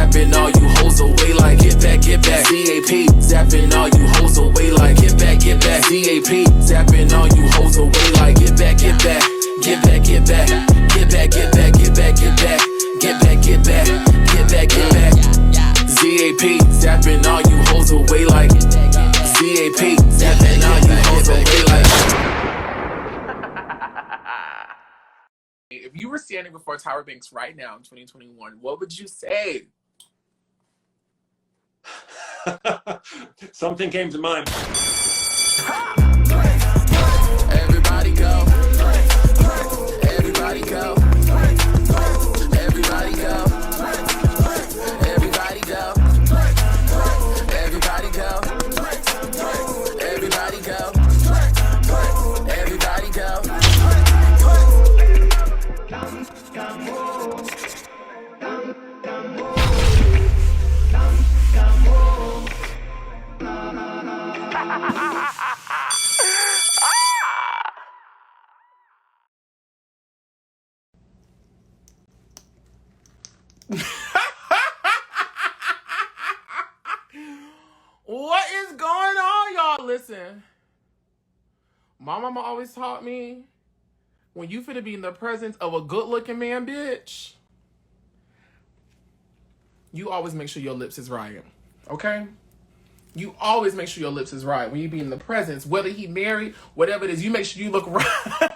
zapping all you hoes away like get back, ZAP, zapping all you hoes away like get back, ZAP, zapping all you hoes away like get back, get back, get back, get back, get back, get back, get back, get back, get back, get back, get back, get back, ZAP, zapping all you hoes away like ZAP, zapping all you hoes away like. If you were standing before Tyra Banks right now in 2021, what would you say? Something came to mind. Everybody go. Everybody go. Everybody go. Everybody go. Everybody go. Everybody go. Everybody go. What is going on, y'all? Listen, my mama always taught me, when you finna be in the presence of a good-looking man, bitch, you always make sure your lips is right, okay? You always make sure your lips is right when you be in the presence, whether he married, whatever it is, you make sure you look right.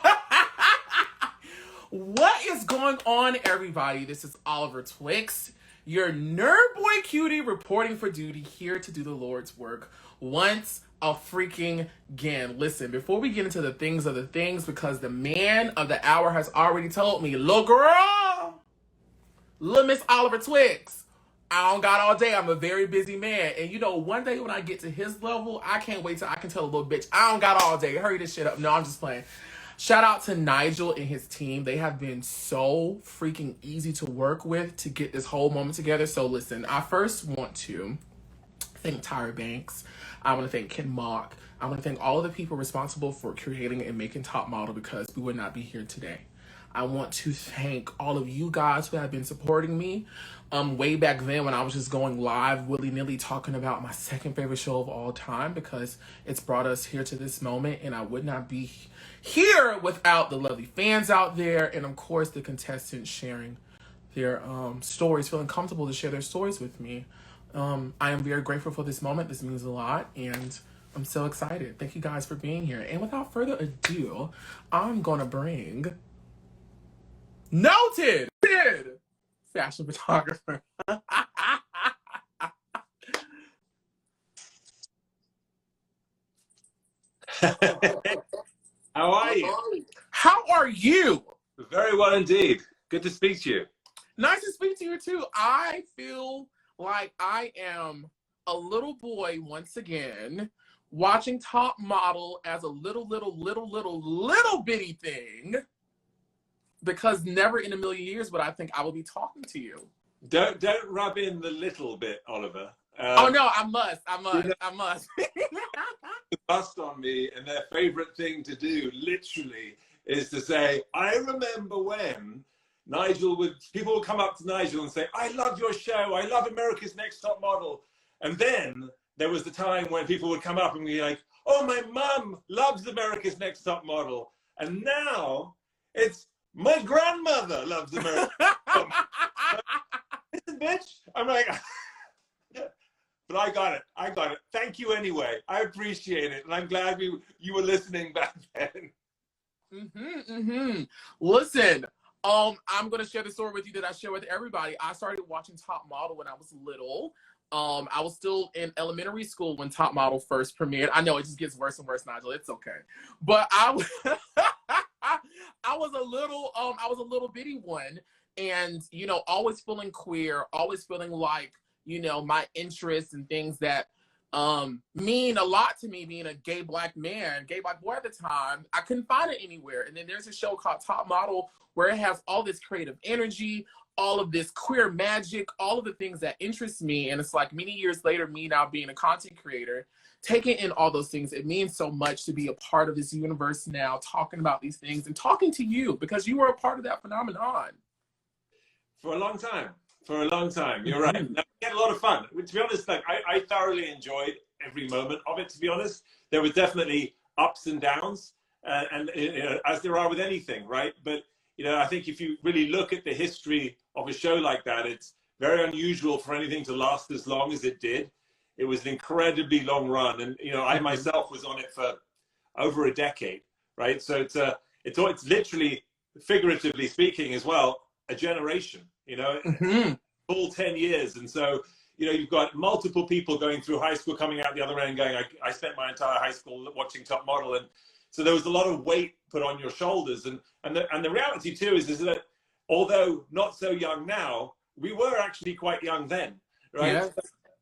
What is going on, everybody? This is Oliver Twixt, your nerd boy cutie reporting for duty, here to do the Lord's work once a freaking again. Listen, before we get into the things of the things, because the man of the hour has already told me, little girl, little Miss Oliver Twixt, I don't got all day. I'm a very busy man. And you know, one day when I get to his level, I can't wait till I can tell a little bitch, I don't got all day. Hurry this shit up. No, I'm just playing. Shout out to Nigel and his team. They have been so freaking easy to work with to get this whole moment together. So listen, I first want to thank Tyra Banks. I want to thank Ken Mock. I want to thank all of the people responsible for creating and making Top Model, because we would not be here today. I want to thank all of you guys who have been supporting me way back then when I was just going live willy-nilly talking about my second favorite show of all time, because it's brought us here to this moment, and I would not be here without the lovely fans out there, and of course the contestants sharing their stories, feeling comfortable to share their stories with me. I am very grateful for this moment. This means a lot, and I'm so excited. Thank you guys for being here. And without further ado, I'm gonna bring noted fashion photographer. How are you? How are you? Very well indeed. Good to speak to you. Nice to speak to you too. I feel like I am a little boy once again, watching Top Model as a little bitty thing, because never in a million years would I think I will be talking to you. Don't rub in the little bit, Oliver. Oh no, I must. The bust on me, and their favorite thing to do, literally, is to say, I remember when people would come up to Nigel and say, I love your show, I love America's Next Top Model. And then there was the time when people would come up and be like, oh, my mum loves America's Next Top Model. And now it's my grandmother loves America's Next Top Model. Listen, bitch. I'm like, but I got it. Thank you anyway. I appreciate it. And I'm glad you were listening back then. Listen, I'm going to share the story with you that I share with everybody. I started watching Top Model when I was little. I was still in elementary school when Top Model first premiered. I know it just gets worse and worse, Nigel. It's okay. But I was a little bitty one, and, you know, always feeling queer, always feeling like, you know, my interests and things that mean a lot to me, being a gay black boy at the time, I couldn't find it anywhere. And then there's a show called Top Model where it has all this creative energy, all of this queer magic, all of the things that interest me. And it's like many years later, me now being a content creator, taking in all those things, it means so much to be a part of this universe now, talking about these things and talking to you, because you were a part of that phenomenon. For a long time. For a long time, you're right. We had a lot of fun. To be honest, like I thoroughly enjoyed every moment of it. To be honest, there were definitely ups and downs, and as there are with anything, right? But I think if you really look at the history of a show like that, it's very unusual for anything to last as long as it did. It was an incredibly long run, and I myself was on it for over a decade, right? So it's literally, figuratively speaking as well, a generation. Full 10 years. And so, you've got multiple people going through high school, coming out the other end going, I spent my entire high school watching Top Model. And so there was a lot of weight put on your shoulders. And the reality too is that although not so young now, we were actually quite young then, right? Yes.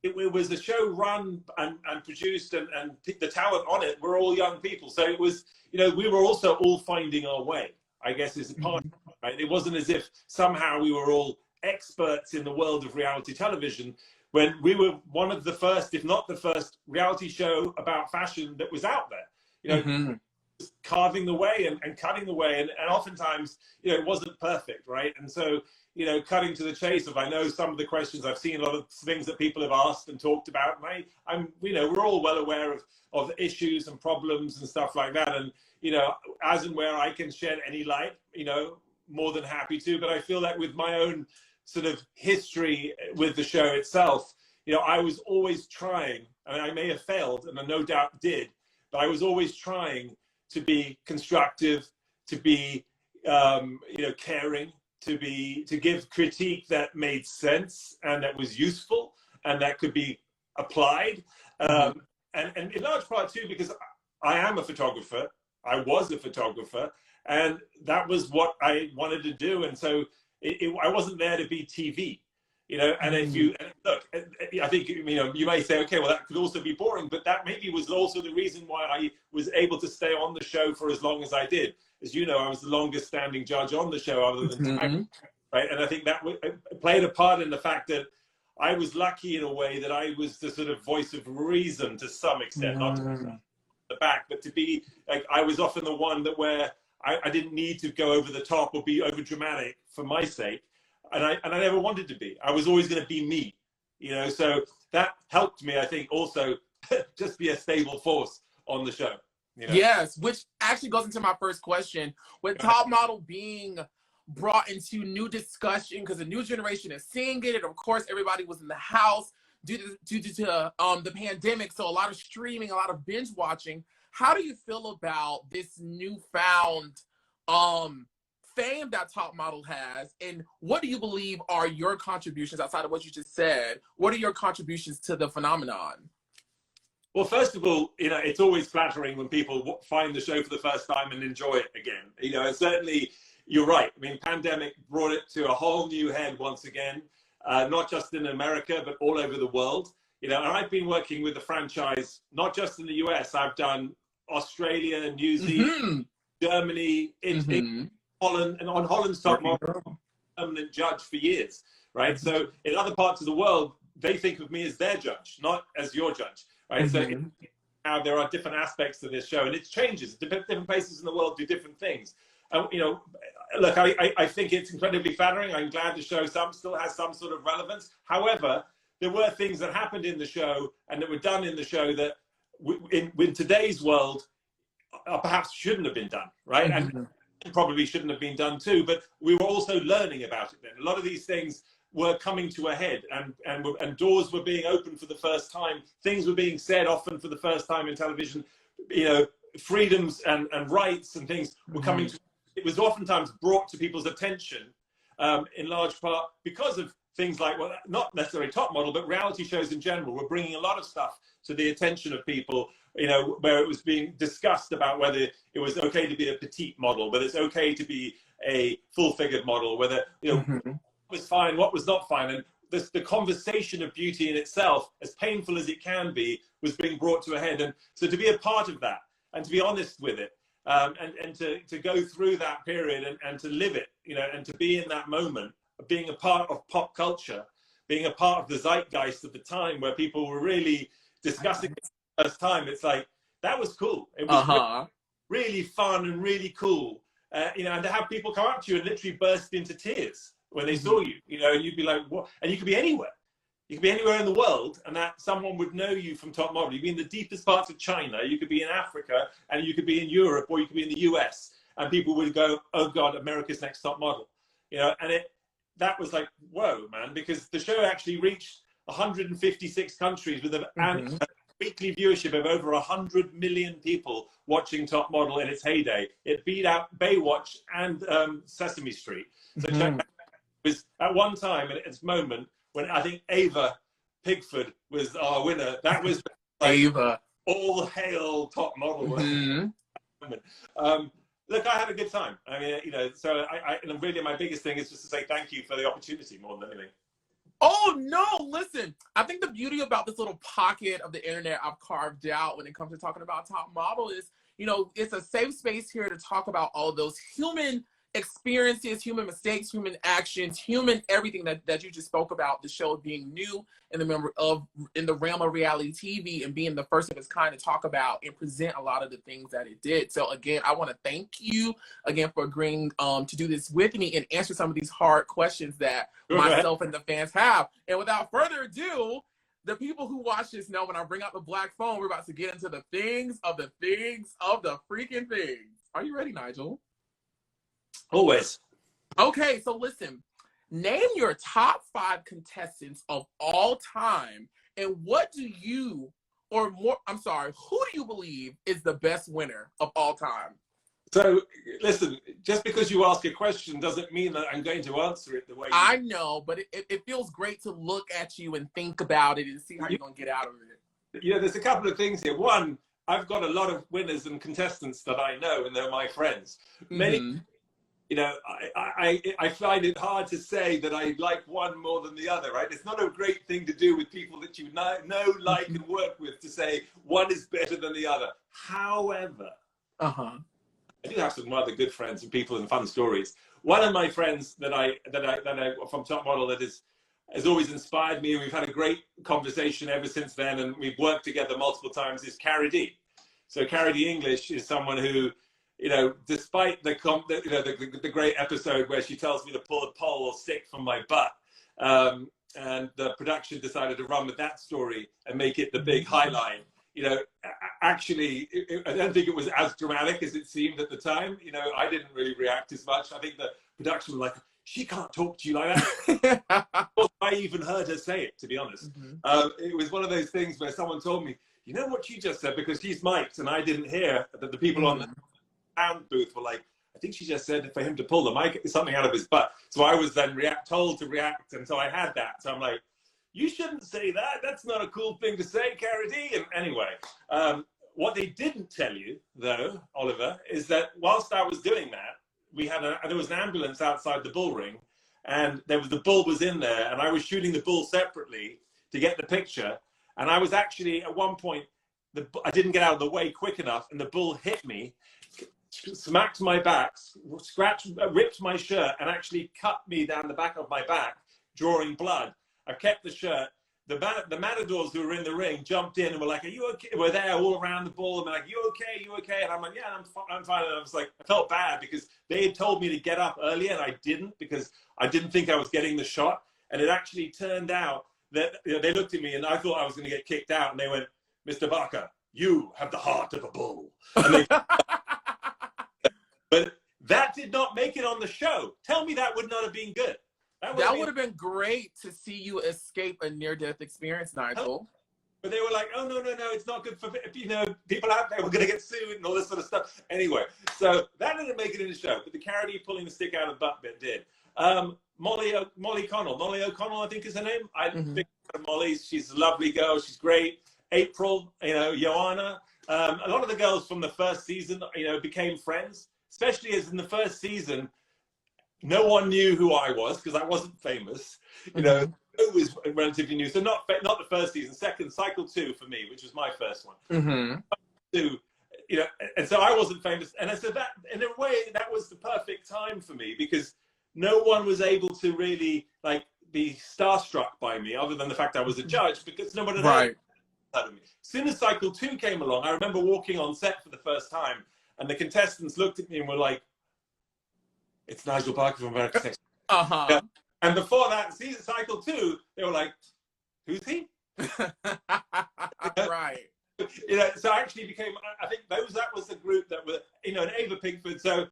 It was a show run and produced, and the talent on it were all young people. So it was, we were also all finding our way, I guess, is part of it, right? It wasn't as if somehow we were all experts in the world of reality television, when we were one of the first, if not the first, reality show about fashion that was out there. Carving the way and cutting the way, and oftentimes it wasn't perfect, right? And so cutting to the chase of, I know some of the questions, I've seen a lot of things that people have asked and talked about, and I'm we're all well aware of issues and problems and stuff like that, and as and where I can shed any light, more than happy to. But I feel that with my own sort of history with the show itself, I was always trying, and I may have failed, and I no doubt did, but I was always trying to be constructive, to be, caring, to give critique that made sense and that was useful and that could be applied. And in large part too, because I am a photographer, I was a photographer, and that was what I wanted to do. And so I wasn't there to be TV, and if you look, I think, you may say, okay, well, that could also be boring, but that maybe was also the reason why I was able to stay on the show for as long as I did. As you know, I was the longest standing judge on the show other than Tyra, right? And I think that played a part in the fact that I was lucky in a way that I was the sort of voice of reason to some extent, not to the back, but to be like, I was often the one that where I didn't need to go over the top or be over dramatic for my sake. And I never wanted to be. I was always going to be me, so that helped me, I think, also just be a stable force on the show. Yes, which actually goes into my first question. With Top Model being brought into new discussion because the new generation is seeing it, and of course everybody was in the house due to the pandemic, so a lot of streaming, a lot of binge watching. How do you feel about this newfound fame that Top Model has, and what do you believe are your contributions outside of what you just said? What are your contributions to the phenomenon? Well, first of all, it's always flattering when people find the show for the first time and enjoy it again. And certainly you're right. I mean, pandemic brought it to a whole new head once again, not just in America, but all over the world. And I've been working with the franchise, not just in the US. I've done Australia, New Zealand, Germany, in Holland, and on Holland's Top Model, permanent judge for years, right? So in other parts of the world, they think of me as their judge, not as your judge, right? So now there are different aspects to this show, and it changes. Different places in the world do different things. Look, I think it's incredibly flattering. I'm glad the show still has some sort of relevance. However, there were things that happened in the show and that were done in the show that in today's world perhaps shouldn't have been done, right? And probably shouldn't have been done too, but we were also learning about it then. A lot of these things were coming to a head, and doors were being opened for the first time. Things were being said often for the first time in television. Freedoms and rights and things were coming to. It was oftentimes brought to people's attention, in large part because of things like, well, not necessarily Top Model, but reality shows in general were bringing a lot of stuff to the attention of people, where it was being discussed about whether it was okay to be a petite model, whether it's okay to be a full-figured model, whether, what was fine, what was not fine. And the conversation of beauty in itself, as painful as it can be, was being brought to a head. And so to be a part of that and to be honest with it, and to go through that period and to live it, and to be in that moment, being a part of pop culture, being a part of the zeitgeist of the time where people were really discussing it for the first time, it's like, that was cool. It was really fun and really cool, and to have people come up to you and literally burst into tears when they saw you, you know, and you'd be like, what? And you could be anywhere. You could be anywhere in the world, and that someone would know you from Top Model. You'd be in the deepest parts of China, you could be in Africa, and you could be in Europe, or you could be in the US, and people would go, oh God, America's Next Top Model. You know, and that was like, whoa, man, because the show actually reached 156 countries with a weekly viewership of over 100 million people watching Top Model in its heyday. It beat out Baywatch and Sesame Street. So it was at one time, at its moment, when I think Eva Pigford was our winner. That was like Eva. All hail Top Model. Look, I had a good time. I mean, you know, so and really my biggest thing is just to say thank you for the opportunity more than anything. Oh, no, listen. I think the beauty about this little pocket of the internet I've carved out when it comes to talking about Top Model is, you know, it's a safe space here to talk about all of those human experiences, human mistakes, human actions, human everything that you just spoke about. The show being new in the realm of reality TV and being the first of its kind to talk about and present a lot of the things that it did. So again, I want to thank you again for agreeing to do this with me and answer some of these hard questions that myself and the fans have. And without further ado, the people who watch this know when I bring out the black phone, we're about to get into the things of the things of the freaking things. Are you ready, Nigel? Always. Okay, so listen. Name your top 5 contestants of all time, and who do you believe is the best winner of all time? So, listen, just because you ask a question doesn't mean that I'm going to answer it the way I know, but it feels great to look at you and think about it and see how you're going to get out of it. Yeah, there's a couple of things here. One, I've got a lot of winners and contestants that I know, and they're my friends. Many, you know, I find it hard to say that I like one more than the other, right? It's not a great thing to do with people that you know, like, and work with to say one is better than the other. However, I do have some rather good friends and people and fun stories. One of my friends that I from Top Model that has always inspired me, and we've had a great conversation ever since then, and we've worked together multiple times, is CariDee. So CariDee English is someone who, you know, despite the great episode where she tells me to pull a pole or stick from my butt, and the production decided to run with that story and make it the big highlight. You know, actually, I don't think it was as dramatic as it seemed at the time. You know, I didn't really react as much. I think the production was like, she can't talk to you like that. I even heard her say it, to be honest. It was one of those things where someone told me, you know what she just said, because she's mic'd, and I didn't hear that the people on the sound booth were like, I think she just said for him to pull the mic something out of his butt. So I was then told to react, and so I had that. So I'm like, you shouldn't say that. That's not a cool thing to say, CariDee. And anyway, what they didn't tell you, though, Oliver, is that whilst I was doing that, there was an ambulance outside the bull ring, and the bull was in there, and I was shooting the bull separately to get the picture. And I was actually, at one point, I didn't get out of the way quick enough, and the bull hit me, smacked my back, ripped my shirt, and actually cut me down the back of my back, drawing blood. I kept the shirt. The matadors who were in the ring jumped in and were like, are you okay? We're there all around the bull, and they're like, you okay? You okay? And I'm like, yeah, I'm fine. And I was like, I felt bad because they had told me to get up earlier, and I didn't, because I didn't think I was getting the shot. And it actually turned out that, you know, they looked at me, and I thought I was going to get kicked out, and they went, Mr. Barker, you have the heart of a bull. And but that did not make it on the show. Tell me that would not have been good. That would have been great to see you escape a near-death experience, Nigel. But they were like, oh, no, it's not good for, you know, people out there, we're going to get sued and all this sort of stuff. Anyway, so that didn't make it in the show, but the CariDee pulling the stick out of the butt bit did. Molly O'Connell, I think is her name. I think of Molly. She's a lovely girl. She's great. April, you know, Joanna. A lot of the girls from the first season, you know, became friends, especially as in the first season, no one knew who I was because I wasn't famous. You know, it was relatively new. So not the first season, second, cycle 2 for me, which was my first one. You know, and so I wasn't famous. And so that, in a way, that was the perfect time for me because no one was able to really like be starstruck by me other than the fact I was a judge because no one had heard of me. As soon as cycle 2 came along, I remember walking on set for the first time and the contestants looked at me and were like, it's Nigel Barker from America's Next. Uh-huh. And before that, season cycle 2, they were like, who's he? Right. So actually became, I think that was the group that were, and Ava Pinkford. So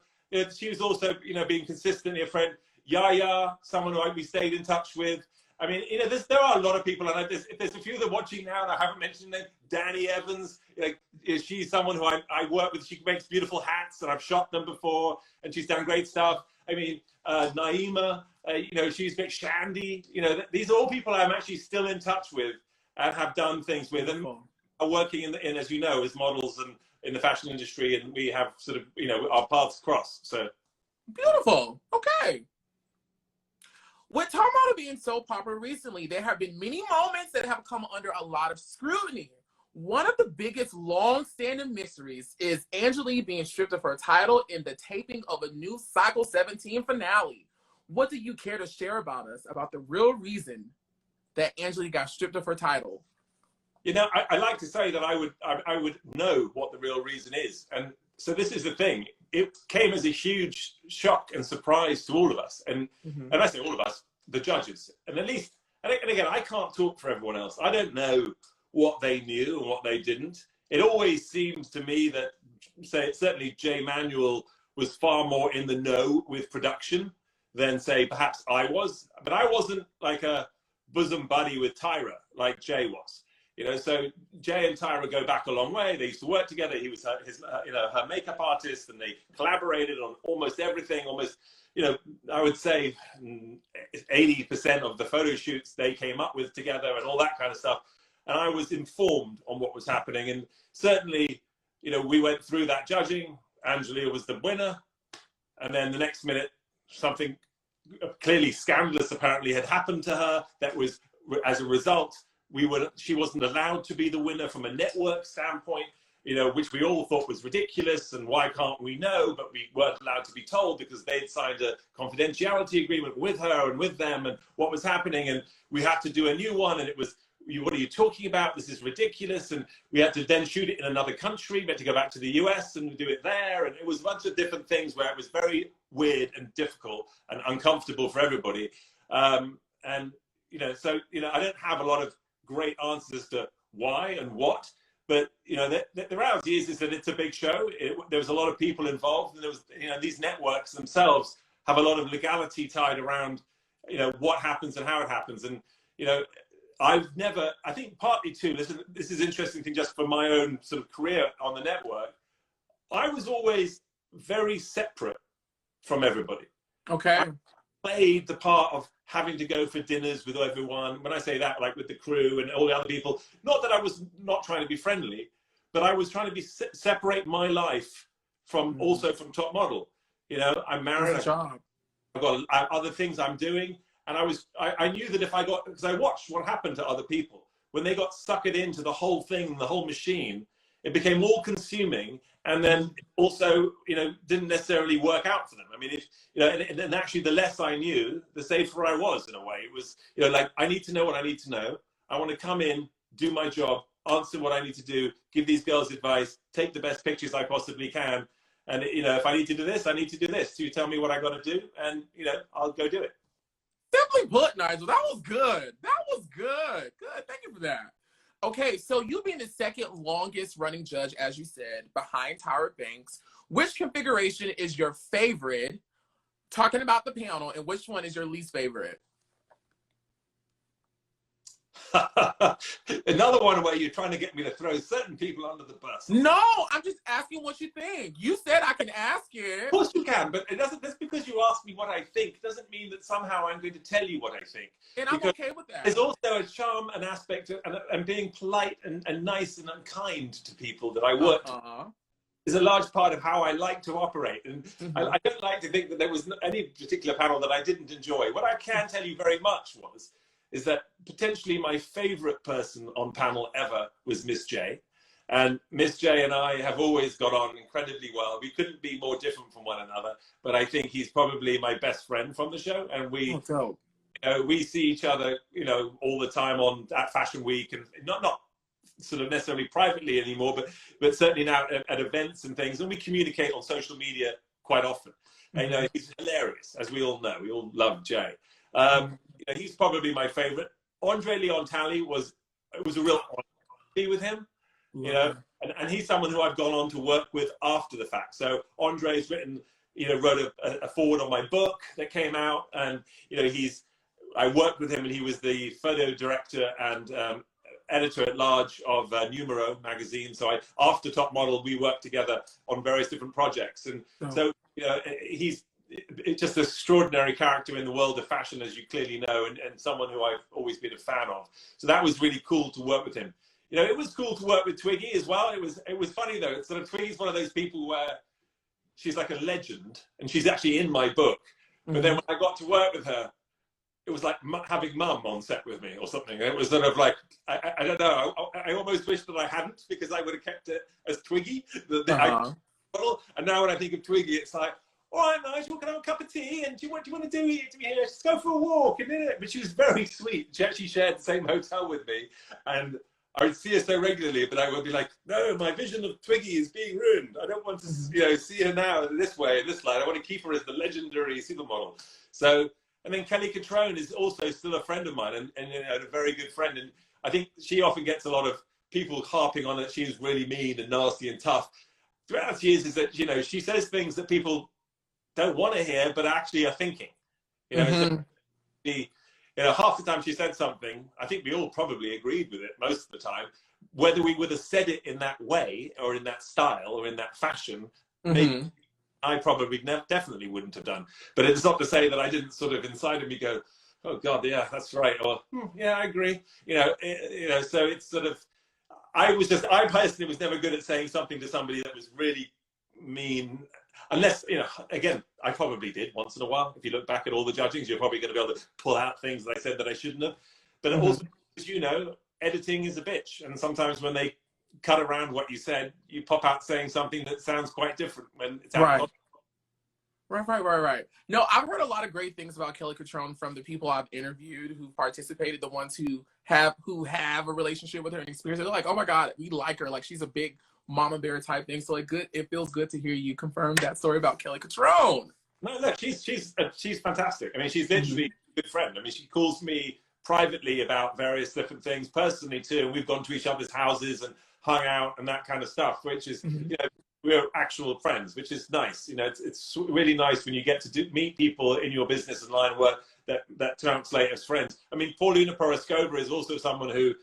she was also, being consistently a friend. Yaya, someone who we stayed in touch with. I mean, there are a lot of people, and if there's a few that are watching now, and I haven't mentioned them, Danny Evans, she's someone who I work with. She makes beautiful hats, and I've shot them before, and she's done great stuff. I mean, Naima, she's made Shandy. These are all people I'm actually still in touch with and have done things with, and are working in as you know, as models and in the fashion industry, and we have sort of, our paths cross. So beautiful. Okay. With Top Model being so popular recently, there have been many moments that have come under a lot of scrutiny. One of the biggest long-standing mysteries is Angelea being stripped of her title in the taping of a new Cycle 17 finale. What do you care to share about us about the real reason that Angelea got stripped of her title? I like to say that I would know what the real reason is. And so this is the thing. It came as a huge shock and surprise to all of us. And I say all of us, the judges. And at least, and again, I can't talk for everyone else. I don't know what they knew and what they didn't. It always seems to me that, certainly Jay Manuel was far more in the know with production than, say, perhaps I was. But I wasn't like a bosom buddy with Tyra like Jay was. So Jay and Tyra go back a long way. They used to work together. He was her makeup artist, and they collaborated on almost everything. Almost, I would say 80% of the photo shoots they came up with together and all that kind of stuff. And I was informed on what was happening. And certainly, we went through that judging. Angelea was the winner. And then the next minute, something clearly scandalous apparently had happened to her. That was, as a result, she wasn't allowed to be the winner from a network standpoint, which we all thought was ridiculous. And why can't we know? But we weren't allowed to be told because they'd signed a confidentiality agreement with her and with them and what was happening. And we had to do a new one. And it was, what are you talking about? This is ridiculous. And we had to then shoot it in another country. We had to go back to the US and do it there. And it was a bunch of different things where it was very weird and difficult and uncomfortable for everybody. So I don't have a lot of great answers as to why and what, but the reality is that it's a big show. There was a lot of people involved, and there was these networks themselves have a lot of legality tied around what happens and how it happens. And I think partly too, this is interesting thing just for my own sort of career on the network, I was always very separate from everybody. Okay. I played the part of having to go for dinners with everyone. When I say that, like with the crew and all the other people, not that I was not trying to be friendly, but I was trying to separate my life from also from Top Model. I'm married. I've got other things I'm doing. And I knew that because I watched what happened to other people when they got suckered into the whole thing, the whole machine, it became all consuming. And then also, didn't necessarily work out for them. I mean, and actually the less I knew, the safer I was in a way. It was, like, I need to know what I need to know. I want to come in, do my job, answer what I need to do, give these girls advice, take the best pictures I possibly can. And, if I need to do this, I need to do this. So you tell me what I got to do and, I'll go do it. Simply put, Nigel, that was good. That was good. Good. Thank you for that. Okay, so you being the second longest running judge, as you said, behind Tyra Banks, which configuration is your favorite? Talking about the panel, and which one is your least favorite? Another one where you're trying to get me to throw certain people under the bus. No, I'm just asking what you think. You said I can ask it. Of course you can, but it doesn't. Just because you ask me what I think doesn't mean that somehow I'm going to tell you what I think. And I'm okay with that. There's also a charm and aspect and being polite and nice and kind to people that I work with. Is a large part of how I like to operate. And I don't like to think that there was any particular panel that I didn't enjoy. What I can tell you very much is that potentially my favorite person on panel ever was Miss J. And Miss J and I have always got on incredibly well. We couldn't be more different from one another, but I think he's probably my best friend from the show. And we see each other, all the time at Fashion Week, and not sort of necessarily privately anymore, but certainly now at events and things. And we communicate on social media quite often. And Mm-hmm. he's hilarious, as we all know. We all love Jay. He's probably my favorite. Andre Leontali was a real honor to be with him, and he's someone who I've gone on to work with after the fact. So Andre's written, wrote a foreword on my book that came out, and I worked with him, and he was the photo director and editor at large of Numero magazine. So after Top Model, we worked together on various different projects, and so he's just an extraordinary character in the world of fashion, as you clearly know, and someone who I've always been a fan of. So that was really cool to work with him. It was cool to work with Twiggy as well. It was funny though. Sort of Twiggy's one of those people where she's like a legend, and she's actually in my book. But then when I got to work with her, it was like having mum on set with me or something. It was sort of like, I don't know. I almost wish that I hadn't, because I would have kept it as Twiggy. And now when I think of Twiggy, it's like, all right, Nigel, can I have a cup of tea? And do you want to do here? Just go for a walk. But she was very sweet. She actually shared the same hotel with me. And I would see her so regularly, but I would be like, no, my vision of Twiggy is being ruined. I don't want to see her now this way, this light. I want to keep her as the legendary supermodel. So, and then Kelly Cutrone is also still a friend of mine, and a very good friend. And I think she often gets a lot of people harping on that she's really mean and nasty and tough. The reality is that, she says things that people don't want to hear, but actually are thinking. So half the time she said something, I think we all probably agreed with it most of the time. Whether we would have said it in that way or in that style or in that fashion, maybe I probably definitely wouldn't have done. But it's not to say that I didn't sort of inside of me go, oh God, yeah, that's right. Or yeah, I agree. So it's sort of, I personally was never good at saying something to somebody that was really mean. Unless, again, I probably did once in a while. If you look back at all the judgings, you're probably going to be able to pull out things that I said that I shouldn't have. But also, as you know, editing is a bitch. And sometimes when they cut around what you said, you pop out saying something that sounds quite different when it's out. Right. No, I've heard a lot of great things about Kelly Cutrone from the people I've interviewed who participated, the ones who have a relationship with her and experience. They're like, oh my God, we like her. Like, she's a big mama bear type thing. So it feels good to hear you confirm that story about Kelly Cutrone. No, look, she's fantastic. I mean, she's literally a good friend. I mean, she calls me privately about various different things, personally too, and we've gone to each other's houses and hung out and that kind of stuff, which is, we're actual friends, which is nice. It's really nice when you get to meet people in your business and line of work that translate as friends. I mean, Paulina Porizkova is also someone who,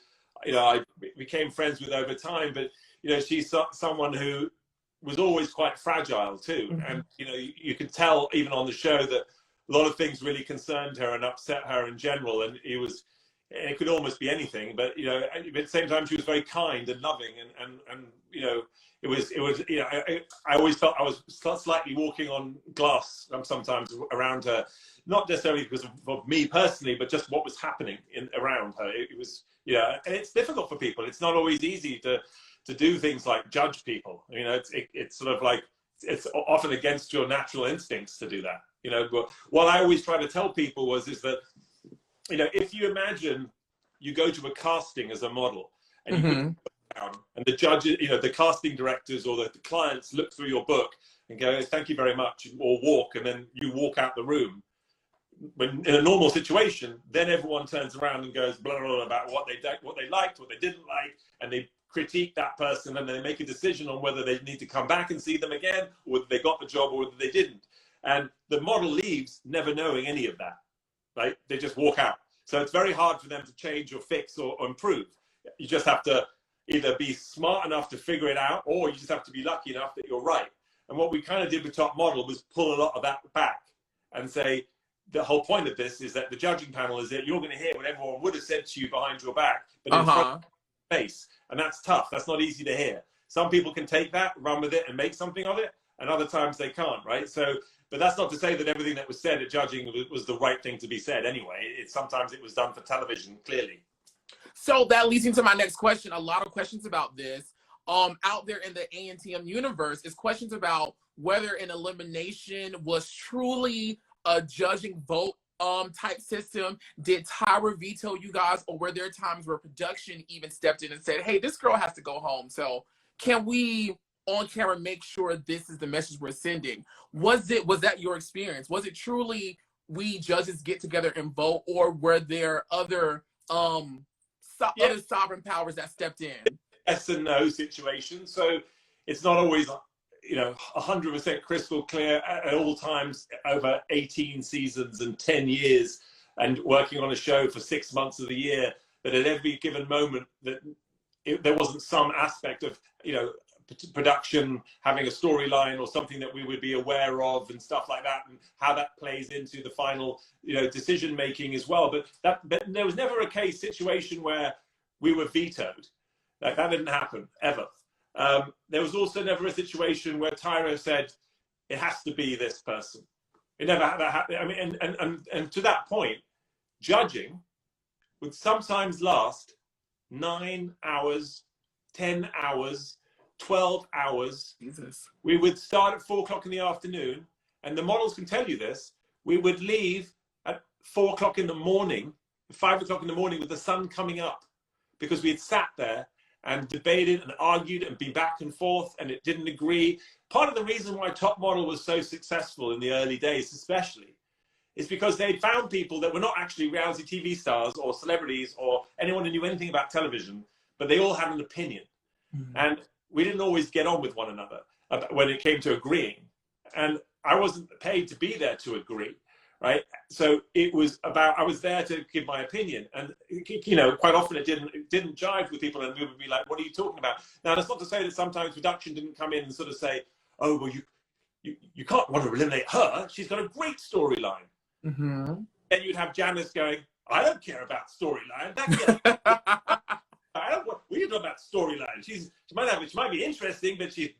I became friends with over time, but she's someone who was always quite fragile too. And, you could tell even on the show that a lot of things really concerned her and upset her in general. And it could almost be anything, but, at the same time, she was very kind and loving. And I always felt I was slightly walking on glass sometimes around her, not necessarily because of me personally, but just what was happening around her. It was, and it's difficult for people. It's not always easy to do things like judge people. It's sort of like, it's often against your natural instincts to do that. But what I always try to tell people is that, if you imagine you go to a casting as a model and you put down, and the judges, the casting directors or the clients look through your book and go, thank you very much, or walk, and then you walk out the room. When in a normal situation, then everyone turns around and goes blah, blah, blah about what they liked, what they didn't like, and they critique that person, and they make a decision on whether they need to come back and see them again, or whether they got the job or whether they didn't. And the model leaves never knowing any of that, right? They just walk out. So it's very hard for them to change or fix or improve. You just have to either be smart enough to figure it out, or you just have to be lucky enough that you're right. And what we kind of did with Top Model was pull a lot of that back and say, the whole point of this is that the judging panel is that you're going to hear what everyone would have said to you behind your back, but in front of your face. And that's tough. That's not easy to hear. Some people can take that, run with it, and make something of it, and other times they can't, right? So, but that's not to say that everything that was said at judging was the right thing to be said anyway. Sometimes it was done for television, clearly. So that leads into my next question. A lot of questions about this out there in the ANTM universe is questions about whether an elimination was truly a judging vote type system. Did Tyra veto you guys, or were there times where production even stepped in and said, hey, this girl has to go home? So can we on camera make sure this is the message we're sending. Was that your experience? Was it truly we judges get together and vote, or were there other other sovereign powers that stepped in? Yes and no situation. So it's not always, 100% crystal clear at all times over 18 seasons and 10 years and working on a show for 6 months of the year, that at every given moment that there wasn't some aspect of, production having a storyline or something that we would be aware of and stuff like that, and how that plays into the final, decision making as well. But there was never a situation where we were vetoed. Like, that didn't happen ever. There was also never a situation where Tyra said it has to be this person. It never had that happen. I mean, and to that point, judging would sometimes last 9 hours, 10 hours, 12 hours. Jesus. We would start at 4 o'clock in the afternoon, and the models can tell you this. We would leave at 4 o'clock in the morning, 5 o'clock in the morning, with the sun coming up, because we had sat there and debated and argued and been back and forth, and it didn't agree. Part of the reason why Top Model was so successful in the early days, especially, is because they found people that were not actually reality TV stars or celebrities or anyone who knew anything about television, but they all had an opinion. Mm-hmm. And we didn't always get on with one another when it came to agreeing. And I wasn't paid to be there to agree, right? So it was about, I was there to give my opinion. And, quite often it didn't jive with people, and we would be like, what are you talking about? Now, that's not to say that sometimes production didn't come in and sort of say, oh, well, you can't want to eliminate her. She's got a great storyline. Mm-hmm. Then you'd have Janice going, I don't care about storyline. We didn't know about storyline. She might be interesting, but she's,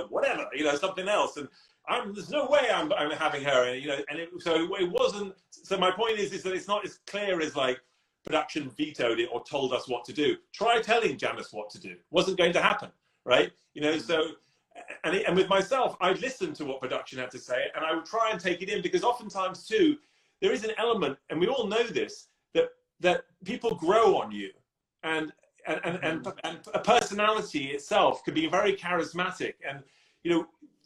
whatever, something else. And there's no way I'm having her, so it wasn't. So my point is that it's not as clear as like production vetoed it or told us what to do. Try telling Janice what to do. Wasn't going to happen, right? So, and with myself, I listened to what production had to say, and I would try and take it in, because oftentimes too, there is an element, and we all know this, that people grow on you, and a personality itself could be very charismatic. And,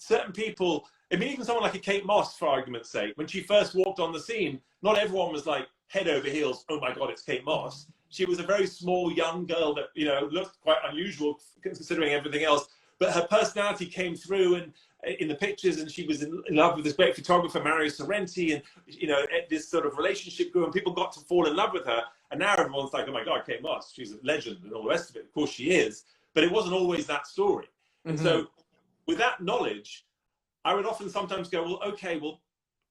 certain people, I mean, even someone like a Kate Moss, for argument's sake, when she first walked on the scene, not everyone was like head over heels, oh my God, it's Kate Moss. She was a very small, young girl that, looked quite unusual considering everything else. But her personality came through and in the pictures, and she was in love with this great photographer, Mario Sorrenti, and, this sort of relationship grew, and people got to fall in love with her. And now everyone's like, oh my God, Kate Moss, she's a legend and all the rest of it. Of course she is, but it wasn't always that story. Mm-hmm. And so with that knowledge, I would often sometimes go, well, okay, well,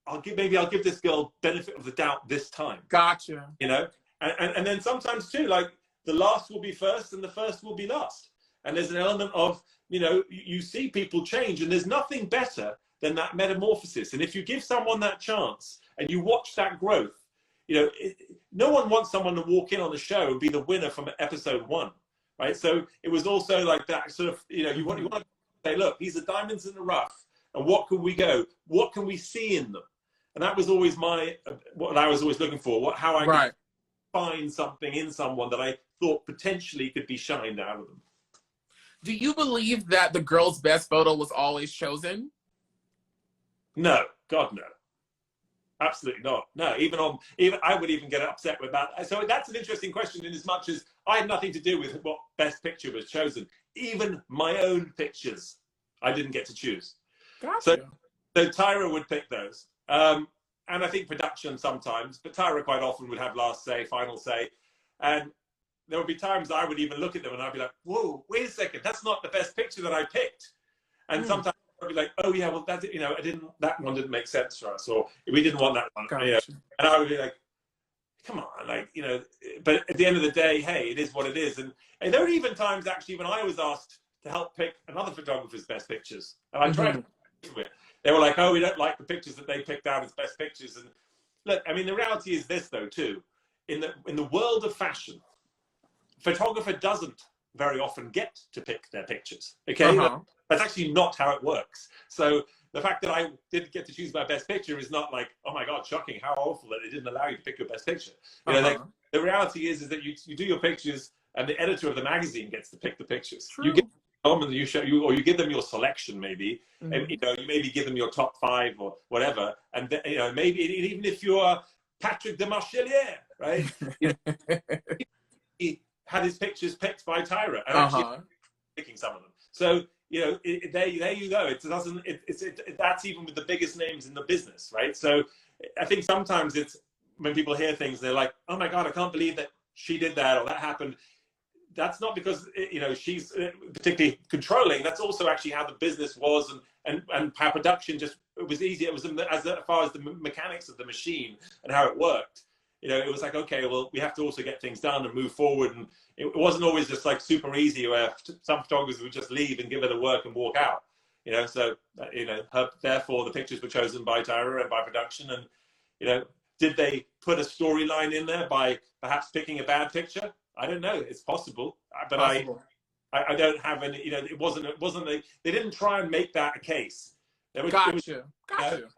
I'll give this girl benefit of the doubt this time. Gotcha. And then sometimes too, like, the last will be first and the first will be last. And there's an element of, you see people change, and there's nothing better than that metamorphosis. And if you give someone that chance and you watch that growth, no one wants someone to walk in on the show and be the winner from episode 1, right? So it was also like that sort of, you want to say, look, these are diamonds in the rough, and what can we see in them? And that was always what I was always looking for, how I could find something in someone that I thought potentially could be shined out of them. Do you believe that the girl's best photo was always chosen? No, God, no. Absolutely not. No, even I would even get upset with that. So that's an interesting question, in as much as I had nothing to do with what best picture was chosen. Even my own pictures, I didn't get to choose. Gotcha. So Tyra would pick those. And I think production sometimes, but Tyra quite often would have last say, final say. And there would be times I would even look at them and I'd be like, whoa, wait a second, that's not the best picture that I picked. And sometimes I'd be like, oh yeah, well that's, that one didn't make sense for us, or we didn't want that one. Gotcha. And I would be like, come on, like, but at the end of the day, hey, it is what it is. And there were even times actually when I was asked to help pick another photographer's best pictures. And I tried to do it. They were like, oh, we don't like the pictures that they picked out as best pictures. And look, I mean, the reality is this though too, in the world of fashion, photographer doesn't very often get to pick their pictures. Okay, that's actually not how it works. So the fact that I didn't get to choose my best picture is not like, oh my God, shocking, how awful that they didn't allow you to pick your best picture. The reality is that you do your pictures, and the editor of the magazine gets to pick the pictures. True. You get and you show you, or you give them your selection maybe, and Mm-hmm. you know, you maybe give them your top 5 or whatever, and you know, maybe even if you're Patrick de Marchelier, right? You know, he had his pictures picked by Tyra, and actually picking some of them. So you know, there you go. It doesn't. That's even with the biggest names in the business, right? So I think sometimes it's when people hear things, they're like, "Oh my God, I can't believe that she did that or that happened." That's not because you know she's particularly controlling. That's also actually how the business was, and how production just was easy. It was as far as the mechanics of the machine and how it worked. You know, it was like, okay, well, we have to also get things done and move forward. And it wasn't always just like super easy where some photographers would just leave and give her the work and walk out. You know, so you know, therefore the pictures were chosen by Tyra and by production. And you know, did they put a storyline in there by perhaps picking a bad picture? I don't know. It's possible, but I don't have any. You know, it wasn't. They didn't try and make that a case. Gotcha. Gotcha.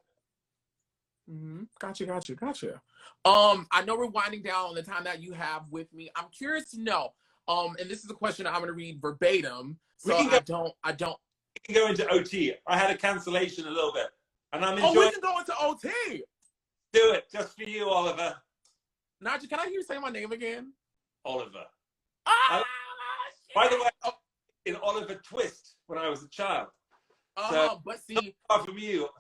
I know we're winding down on the time that you have with me. I'm curious to know. And this is a question I'm going to read verbatim, so I don't. We can go into OT. I had a cancellation a little bit, and I'm enjoying. Oh, we can go into OT. Do it just for you, Oliver. Nigel, can I hear you say my name again? Oliver. Ah, by the way, in Oliver Twist when I was a child. But see, not from you.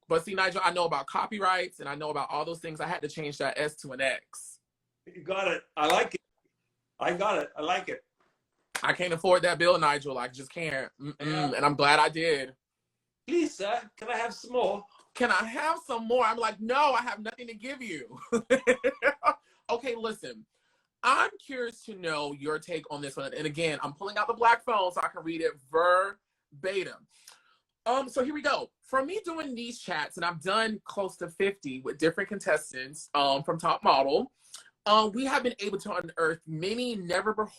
But see, Nigel, I know about copyrights and I know about all those things. I had to change that S to an X. You got it. I like it. I got it. I like it. I can't afford that bill, Nigel. I just can't. Yeah. And I'm glad I did. Please, sir, can I have some more? Can I have some more? I'm like, no, I have nothing to give you. Okay, listen. I'm curious to know your take on this one. And again, I'm pulling out the black phone so I can read it verbatim. So here we go. For me doing these chats, and I've done close to 50 with different contestants from Top Model, we have been able to unearth many never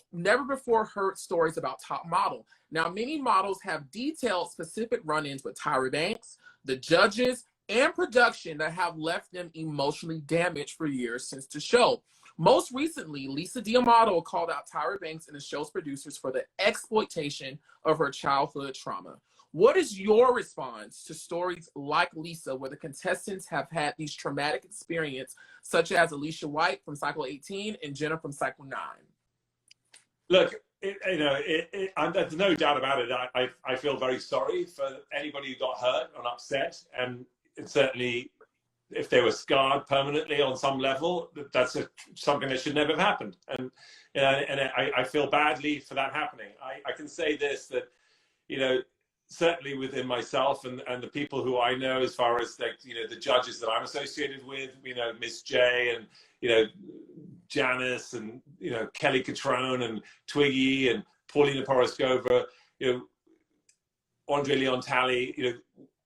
before heard stories about Top Model. Now, many models have detailed specific run-ins with Tyra Banks, the judges, and production that have left them emotionally damaged for years since the show. Most recently, Lisa D'Amato called out Tyra Banks and the show's producers for the exploitation of her childhood trauma. What is your response to stories like Lisa, where the contestants have had these traumatic experiences, such as Alicia White from Cycle 18 and Jenna from Cycle 9? Look, there's no doubt about it. I feel very sorry for anybody who got hurt and upset, and it certainly, if they were scarred permanently on some level, that's something that should never have happened. And I feel badly for that happening. I can say this, that, you know, certainly within myself and the people who I know, as far as, like, you know, the judges that I'm associated with, you know, Miss J and, you know, Janice and, you know, Kelly Cutrone and Twiggy and Paulina Porizkova, you know, Andre Leon Talley, you know,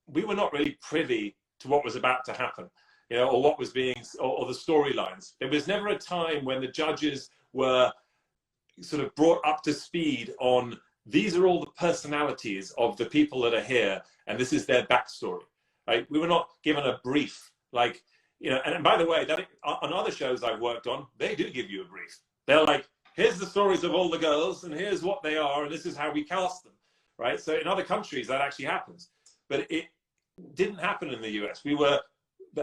we were not really privy to what was about to happen, you know, or what was being, or the storylines. There was never a time when the judges were sort of brought up to speed on, these are all the personalities of the people that are here, and this is their backstory, right? We were not given a brief, like, you know, and by the way, that on other shows I've worked on, they do give you a brief. They're like, here's the stories of all the girls, and here's what they are, and this is how we cast them, right? So in other countries, that actually happens. But it didn't happen in the US.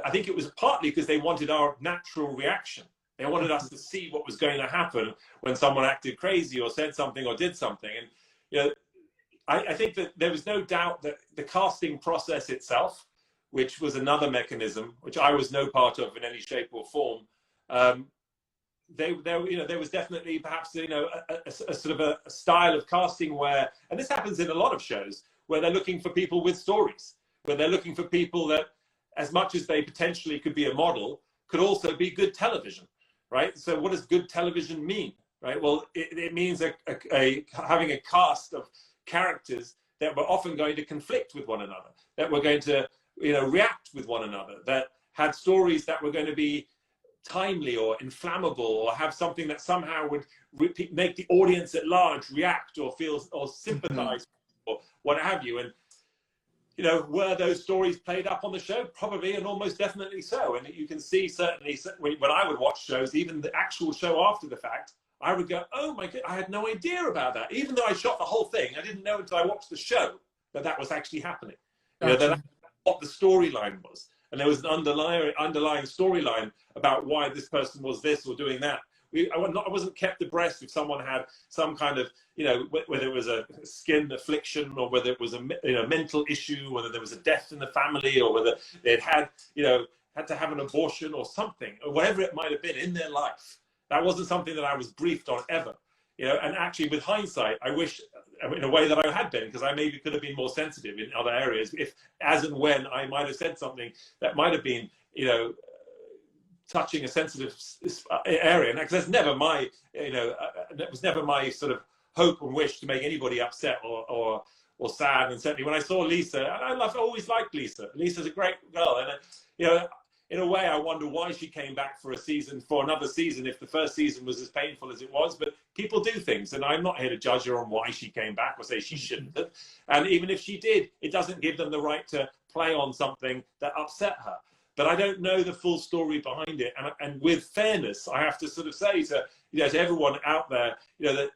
I think it was partly because they wanted our natural reaction. They wanted us to see what was going to happen when someone acted crazy or said something or did something. And, you know, I think that there was no doubt that the casting process itself, which was another mechanism, which I was no part of in any shape or form, there was definitely perhaps, you know, a sort of a style of casting where, and this happens in a lot of shows, where they're looking for people with stories, where they're looking for people that, as much as they potentially could be a model, could also be good television, right? So what does good television mean, right? Well, it means having a cast of characters that were often going to conflict with one another, that were going to, you know, react with one another, that had stories that were going to be timely or inflammable, or have something that somehow would make the audience at large react or feel or sympathize or what have you. And, you know, were those stories played up on the show? Probably, and almost definitely so. And you can see, certainly, when I would watch shows, even the actual show after the fact, I would go, oh my God, I had no idea about that. Even though I shot the whole thing, I didn't know until I watched the show that that was actually happening. You know, that's what the storyline was. And there was an underlying storyline about why this person was this or doing that. I wasn't kept abreast if someone had some kind of, you know, whether it was a skin affliction or whether it was a mental issue, whether there was a death in the family or whether they'd had, you know, had to have an abortion or something, or whatever it might have been in their life. That wasn't something that I was briefed on ever. You know, and actually with hindsight, I wish in a way that I had been, because I maybe could have been more sensitive in other areas, if as and when I might have said something that might have been, you know, touching a sensitive area. And because that's never my, you know, that was never my sort of hope and wish to make anybody upset or sad. And certainly when I saw Lisa, and I always liked Lisa. Lisa's a great girl, and you know, in a way, I wonder why she came back for another season, if the first season was as painful as it was. But people do things, and I'm not here to judge her on why she came back or say she shouldn't have. And even if she did, it doesn't give them the right to play on something that upset her. But I don't know the full story behind it. And with fairness, I have to sort of say to, you know, to everyone out there, you know,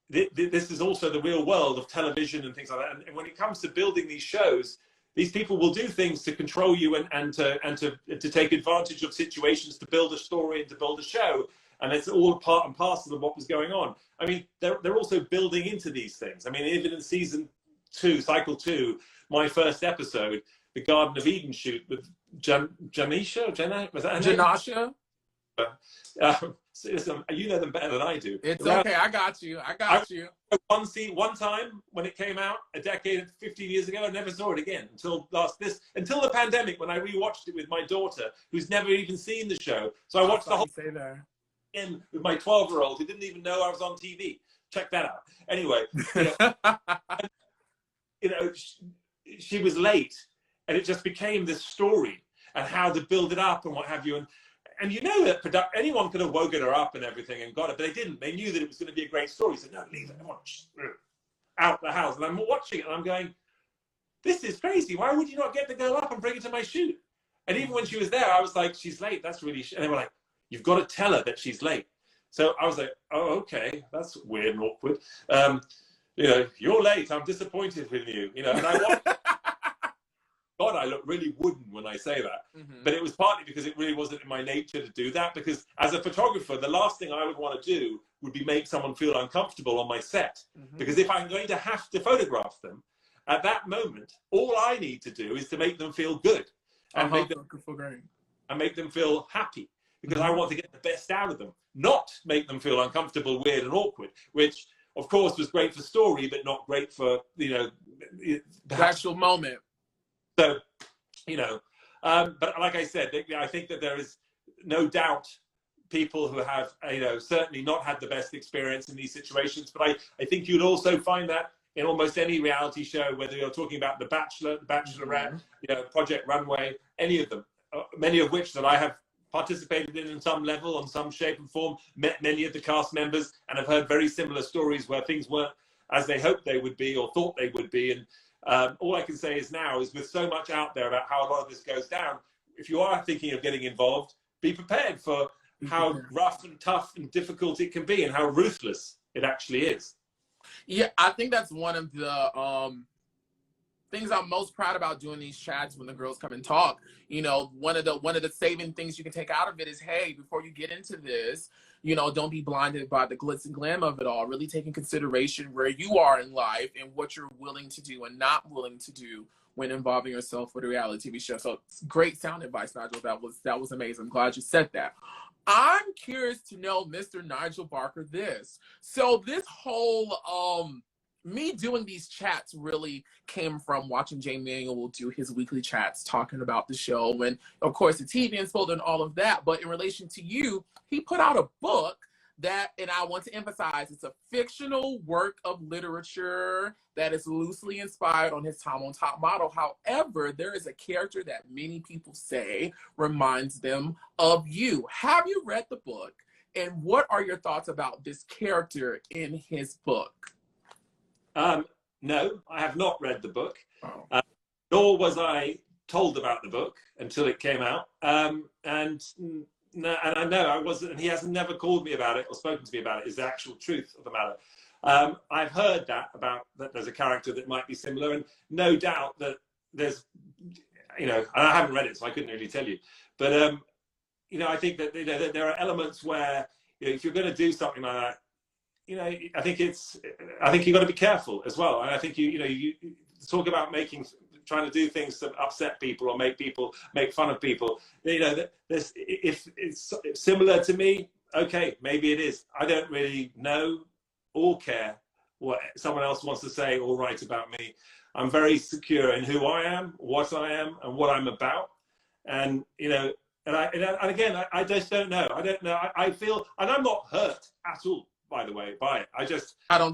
that this is also the real world of television and things like that. And when it comes to building these shows, these people will do things to control you and to take advantage of situations to build a story and to build a show. And it's all part and parcel of what was going on. I mean, they're also building into these things. I mean, even in season 2, cycle 2, my first episode, the Garden of Eden shoot with Jenascia, was that her name? Jenascia? You know them better than I do. It's okay. I got you. One time when it came out a decade, 15 years ago, I never saw it again until the pandemic, when I rewatched it with my daughter, who's never even seen the show. So I watched the whole thing again with my 12-year-old who didn't even know I was on TV. Check that out. Anyway, you know, she was late, and it just became this story and how to build it up and what have you. And you know that anyone could have woken her up and everything and got it, but they didn't. They knew that it was going to be a great story. So no, leave it. I want out the house. And I'm watching it and I'm going, this is crazy. Why would you not get the girl up and bring her to my shoot? And even when she was there, I was like, she's late. That's really, and they were like, you've got to tell her that she's late. So I was like, oh, okay. That's weird and awkward. You know, you're late. I'm disappointed with you. You know, and I watched God, I look really wooden when I say that. But it was partly because it really wasn't in my nature to do that, because as a photographer, the last thing I would want to do would be make someone feel uncomfortable on my set. Because if I'm going to have to photograph them, at that moment, all I need to do is to make them feel good and make them feel happy, because I want to get the best out of them, not make them feel uncomfortable, weird and awkward, which of course was great for story, but not great for, you know, the actual moment. So, you know, but like I said, I think that there is no doubt people who have, you know, certainly not had the best experience in these situations. But I think you'd also find that in almost any reality show, whether you're talking about The Bachelor, The Bachelorette, you know, Project Runway, any of them, many of which that I have participated in some level, on some shape and form, met many of the cast members, and have heard very similar stories where things weren't as they hoped they would be or thought they would be. And all I can say is now is, with so much out there about how a lot of this goes down, if you are thinking of getting involved, be prepared for how rough and tough and difficult it can be, and how ruthless it actually is. Yeah, I think that's one of the things I'm most proud about doing these chats when the girls come and talk. You know, one of the saving things you can take out of it is, hey, before you get into this, you know, don't be blinded by the glitz and glam of it all. Really take in consideration where you are in life and what you're willing to do and not willing to do when involving yourself with a reality TV show. So great sound advice, Nigel. That was amazing. I'm glad you said that. I'm curious to know, Mr. Nigel Barker, this. So this whole me doing these chats really came from watching Jay Manuel do his weekly chats talking about the show, and of course the TV unfolded and all of that. But in relation to you, he put out a book that, and I want to emphasize, it's a fictional work of literature that is loosely inspired on his time on top model. However, there is a character that many people say reminds them of you. Have you read the book? And what are your thoughts about this character in his book? No, I have not read the book, Oh. Nor was I told about the book until it came out. And No, and I know I wasn't, and he has never called me about it or spoken to me about it, is the actual truth of the matter. I've heard that there's a character that might be similar, and no doubt that there's, you know, and I haven't read it, so I couldn't really tell you. But, you know, I think that, you know, that there are elements where, you know, if you're going to do something like that, you know, I think you've got to be careful as well. And I think, you talk about trying to do things to upset people or make fun of people. You know, if it's similar to me, okay, maybe it is. I don't really know or care what someone else wants to say or write about me. I'm very secure in who I am, what I am, and what I'm about. And, you know, and again, I just don't know. I don't know. I feel, and I'm not hurt at all, by the way, by it. I'm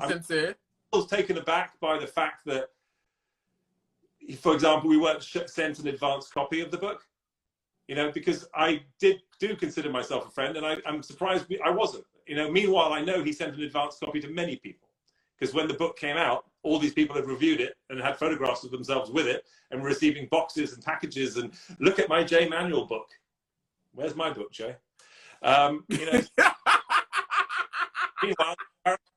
sense it. I was taken aback by the fact that, for example, we weren't sent an advanced copy of the book, you know, because I do consider myself a friend, and I'm surprised I wasn't. You know, meanwhile, I know he sent an advanced copy to many people, because when the book came out, all these people had reviewed it and had photographs of themselves with it and were receiving boxes and packages. And look at my J. Manuel book. Where's my book, Jay? You know, meanwhile,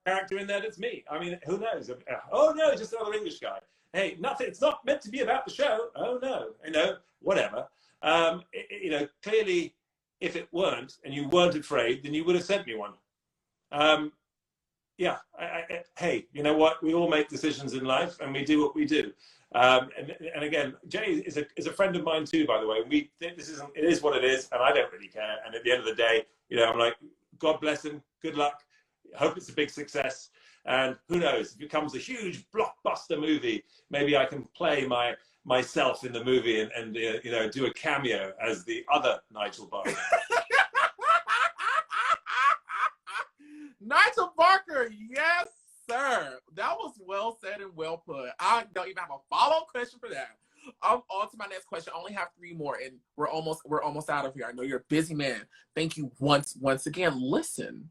character in there that's me. I mean, who knows? Oh no, just another English guy. Hey, nothing. It's not meant to be about the show. Oh no, you know, whatever. You know, clearly, if it weren't, and you weren't afraid, then you would have sent me one. Yeah. Hey, you know what? We all make decisions in life, and we do what we do. And again, Jay is a friend of mine too, by the way. It is what it is, and I don't really care. And at the end of the day, you know, I'm like, God bless him. Good luck. Hope it's a big success. And who knows, if it becomes a huge blockbuster movie, maybe I can play myself in the movie and you know, do a cameo as the other Nigel Barker. Nigel Barker, yes, sir. That was well said and well put. I don't even have a follow-up question for that. I'm on to my next question. I only have 3 more, and we're almost out of here. I know you're a busy man. Thank you once again. Listen,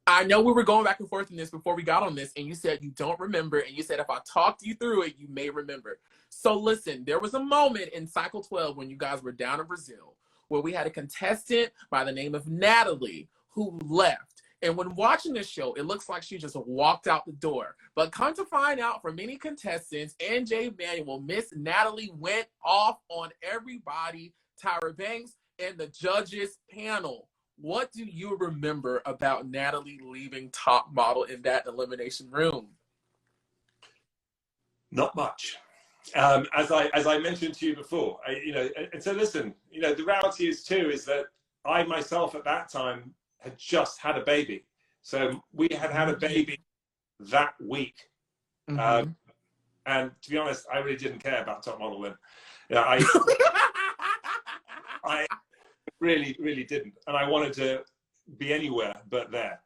I know we were going back and forth in this before we got on this, and you said you don't remember, and you said if I talked you through it, you may remember. So listen, there was a moment in Cycle 12 when you guys were down in Brazil where we had a contestant by the name of Natalie who left. And when watching this show, it looks like she just walked out the door. But come to find out, for many contestants and Jay Manuel, Miss Natalie went off on everybody, Tyra Banks, and the judges panel. What do you remember about Natalie leaving Top Model in that elimination room? Not much. As I mentioned to you before, you know, and so listen, you know, the reality is that I myself at that time had just had a baby. So we had a baby that week. Mm-hmm. And to be honest, I really didn't care about Top Model then. You know, I really didn't. And I wanted to be anywhere but there.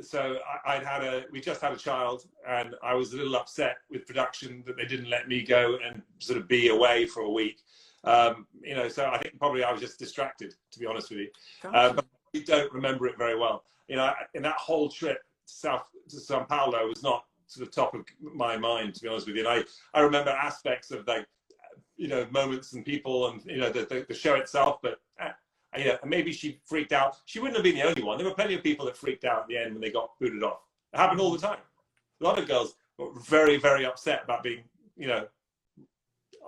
So we just had a child, and I was a little upset with production that they didn't let me go and sort of be away for a week. You know, so I think probably I was just distracted, to be honest with you. But I don't remember it very well. You know, in that whole trip to Sao Paulo was not sort of top of my mind, to be honest with you. And I remember aspects of, like, you know, moments and people and, you know, the show itself, but yeah, maybe she freaked out. She wouldn't have been the only one. There were plenty of people that freaked out at the end when they got booted off. It happened all the time. A lot of girls were very, very upset about being, you know,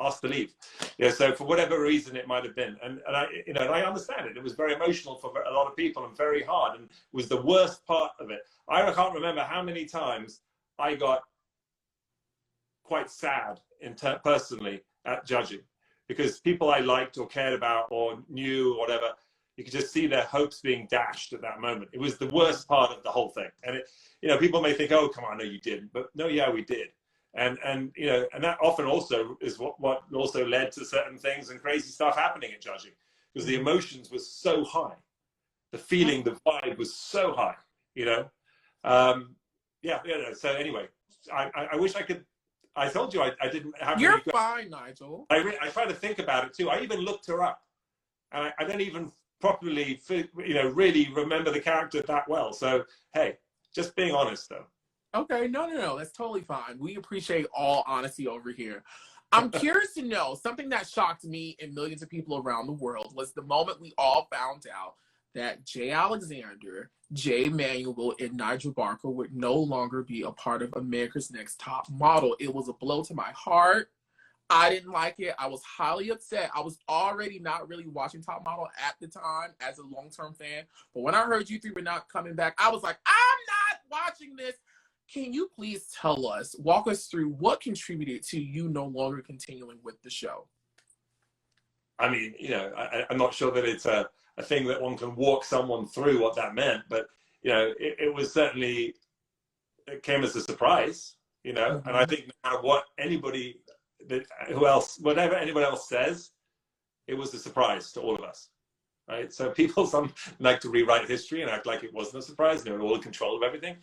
asked to leave. Yeah, so for whatever reason it might have been, and I, you know, and I understand it. It was very emotional for a lot of people and very hard, and was the worst part of it. I can't remember how many times I got quite sad personally at judging, because people I liked or cared about or knew or whatever, you could just see their hopes being dashed at that moment. It was the worst part of the whole thing. And it, you know, people may think, oh, come on, no, you didn't. But no, yeah, we did. And you know, and that often also is what also led to certain things and crazy stuff happening at judging, because the emotions were so high. The feeling, the vibe was so high, you know? Yeah. So anyway, I wish I could. I told you I didn't have. You're fine, Nigel. I try to think about it too. I even looked her up, and I don't even properly, you know, really remember the character that well. So hey, just being honest though. Okay, no, that's totally fine. We appreciate all honesty over here. I'm curious to know, something that shocked me and millions of people around the world was the moment we all found out that Jay Alexander, Jay Manuel, and Nigel Barker would no longer be a part of America's Next Top Model. It was a blow to my heart. I didn't like it. I was highly upset. I was already not really watching Top Model at the time as a long-term fan. But when I heard you three were not coming back, I was like, I'm not watching this. Can you please tell us, walk us through what contributed to you no longer continuing with the show? I mean, you know, I'm not sure that it's a thing that one can walk someone through what that meant, but, you know, it was certainly, it came as a surprise, you know, and I think no matter what anybody, whatever anyone else says, it was a surprise to all of us, right? So people, some like to rewrite history and act like it wasn't a surprise, they were all in control of everything.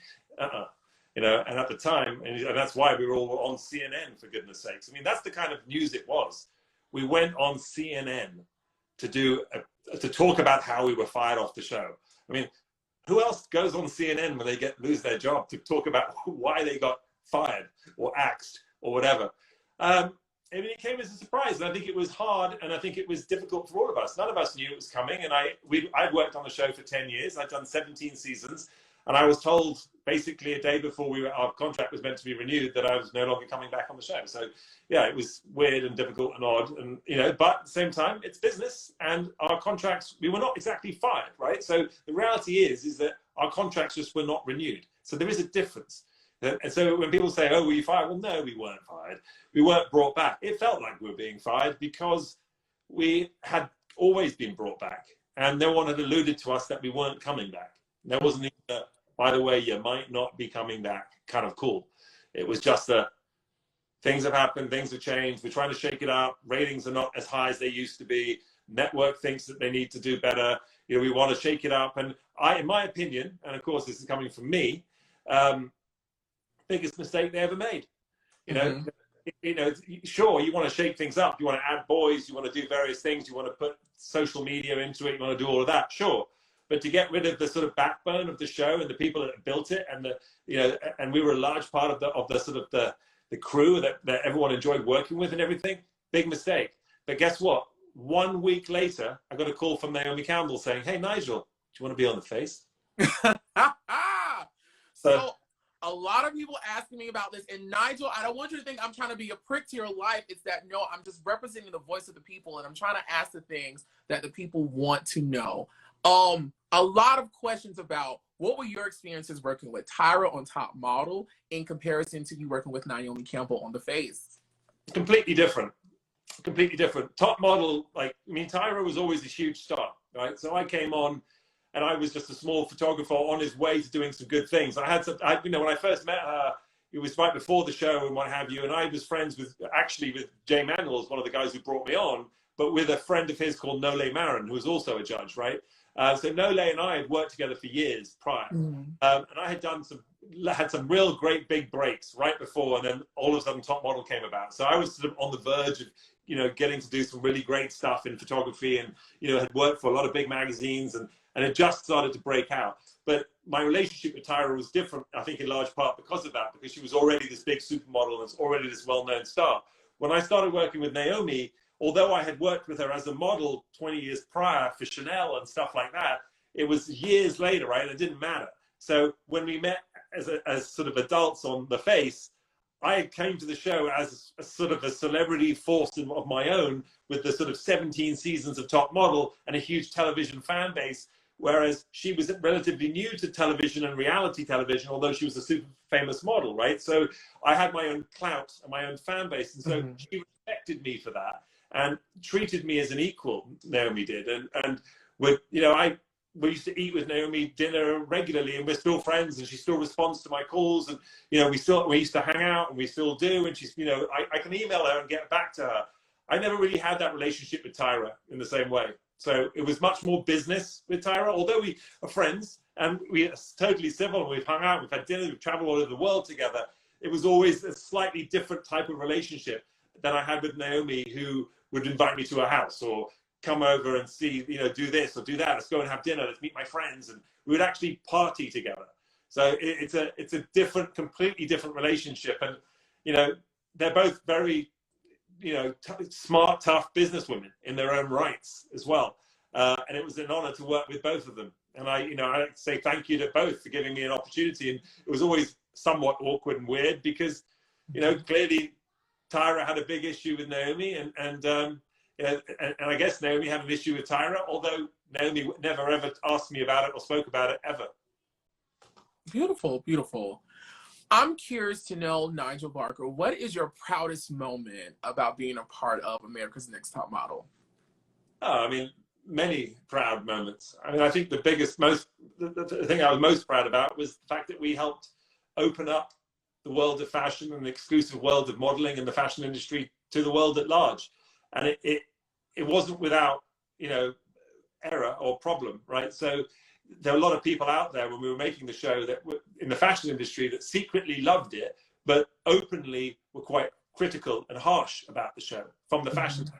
You know, and at the time, and that's why we were all on CNN, for goodness sakes. I mean, that's the kind of news it was. We went on CNN to talk about how we were fired off the show. I mean, who else goes on CNN when they lose their job to talk about why they got fired or axed or whatever? I mean, it came as a surprise, and I think it was hard, and I think it was difficult for all of us. None of us knew it was coming, and I'd worked on the show for 10 years. I'd done 17 seasons. And I was told basically a day before our contract was meant to be renewed that I was no longer coming back on the show. So yeah, it was weird and difficult and odd, and you know, but at the same time, it's business, and our contracts, we were not exactly fired, right? So the reality is that our contracts just were not renewed. So there is a difference. And so when people say, "Oh, were you fired?" Well, no, we weren't fired. We weren't brought back. It felt like we were being fired because we had always been brought back, and no one had alluded to us that we weren't coming back. There wasn't even by the way, you might not be coming back kind of cool. It was just things have happened, things have changed. We're trying to shake it up. Ratings are not as high as they used to be. Network thinks that they need to do better. You know, we want to shake it up. And in my opinion, and of course this is coming from me, biggest mistake they ever made. You know, sure, you want to shake things up. You want to add boys. You want to do various things. You want to put social media into it. You want to do all of that. Sure. But to get rid of the sort of backbone of the show and the people that built it, and and we were a large part of the crew that everyone enjoyed working with and everything, big mistake. But guess what? 1 week later, I got a call from Naomi Campbell saying, "Hey, Nigel, do you want to be on The Face?" So a lot of people asking me about this, and Nigel, I don't want you to think I'm trying to be a prick to your life. It's that, no, I'm just representing the voice of the people, and I'm trying to ask the things that the people want to know. A lot of questions about what were your experiences working with Tyra on Top Model in comparison to you working with Naomi Campbell on The Face? Completely different. Completely different. Top Model, Tyra was always a huge star, right? So I came on and I was just a small photographer on his way to doing some good things. When I first met her, it was right before the show and what have you, and I was friends with Jay Manuel, one of the guys who brought me on, but with a friend of his called Nole Marin, who was also a judge, right? So Nole and I had worked together for years prior, and I had had some real great big breaks right before, and then all of a sudden Top Model came about. So I was sort of on the verge of, getting to do some really great stuff in photography, and had worked for a lot of big magazines, and it just started to break out. But my relationship with Tyra was different, I think, in large part because of that, because she was already this big supermodel and was already this well-known star. When I started working with Naomi, although I had worked with her as a model 20 years prior for Chanel and stuff like that, it was years later, right? It didn't matter. So when we met as sort of adults on The Face, I came to the show as a sort of a celebrity force of my own, with the sort of 17 seasons of Top Model and a huge television fan base, whereas she was relatively new to television and reality television, although she was a super famous model, right? So I had my own clout and my own fan base, and so she respected me for that and treated me as an equal. Naomi did, and with we used to eat with Naomi dinner regularly, and we're still friends, and she still responds to my calls, and we used to hang out, and we still do, and she's I can email her and get back to her. I never really had that relationship with Tyra in the same way, so it was much more business with Tyra. Although we are friends and we are totally civil, and we've hung out, we've had dinner, we've traveled all over the world together, it was always a slightly different type of relationship than I had with Naomi, who would invite me to her house or come over and see, do this or do that. Let's go and have dinner. Let's meet my friends. And we would actually party together. So it's a different, completely different relationship. And, they're both very you know, smart, tough businesswomen in their own rights as well. And it was an honor to work with both of them. And I say thank you to both for giving me an opportunity. And it was always somewhat awkward and weird because, you know, clearly Tyra had a big issue with Naomi, and you know, and I guess Naomi had an issue with Tyra, although Naomi never ever asked me about it or spoke about it ever. Beautiful, beautiful. I'm curious to know, Nigel Barker, what is your proudest moment about being a part of America's Next Top Model? Oh, I mean, many proud moments. I mean, I think the thing I was most proud about was the fact that we helped open up the world of fashion and the exclusive world of modeling and the fashion industry to the world at large. And it wasn't without, you know, error or problem, right? So there were a lot of people out there when we were making the show that were in the fashion industry that secretly loved it, but openly were quite critical and harsh about the show from the fashion side,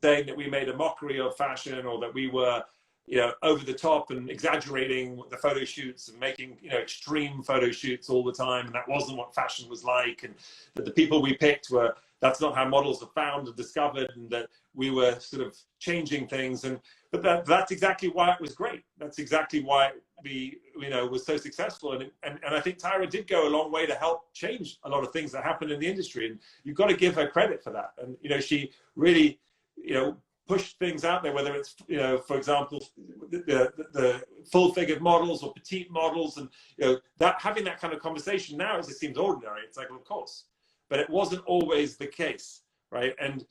saying that we made a mockery of fashion, or that we were, you know, over the top and exaggerating the photo shoots and making, you know, extreme photo shoots all the time, and that wasn't what fashion was like, and that the people we picked were, that's not how models are found and discovered, and that we were sort of changing things. But that's exactly why it was great. That's exactly why we, you know, was so successful. And I think Tyra did go a long way to help change a lot of things that happened in the industry, and you've got to give her credit for that. And, you know, she really, you know, pushed things out there, whether it's, you know, for example, the full-figured models or petite models, and, you know, that having that kind of conversation now, it just seems ordinary. It's like, well, of course, but it wasn't always the case, right? And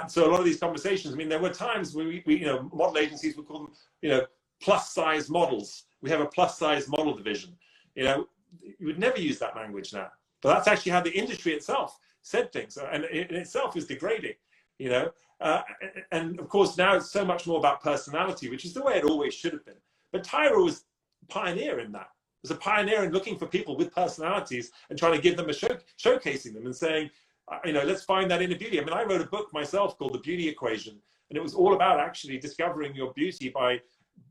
so a lot of these conversations, I mean, there were times when we you know, model agencies would call them, you know, plus-size models. We have a plus-size model division. You know, you would never use that language now, but that's actually how the industry itself said things, and it in itself is degrading, you know. And of course now it's so much more about personality, which is the way it always should have been. But Tyra was a pioneer in that. Was a pioneer in looking for people with personalities and trying to give them a showcasing them and saying, you know, let's find that inner beauty. I mean, I wrote a book myself called The Beauty Equation, and it was all about actually discovering your beauty by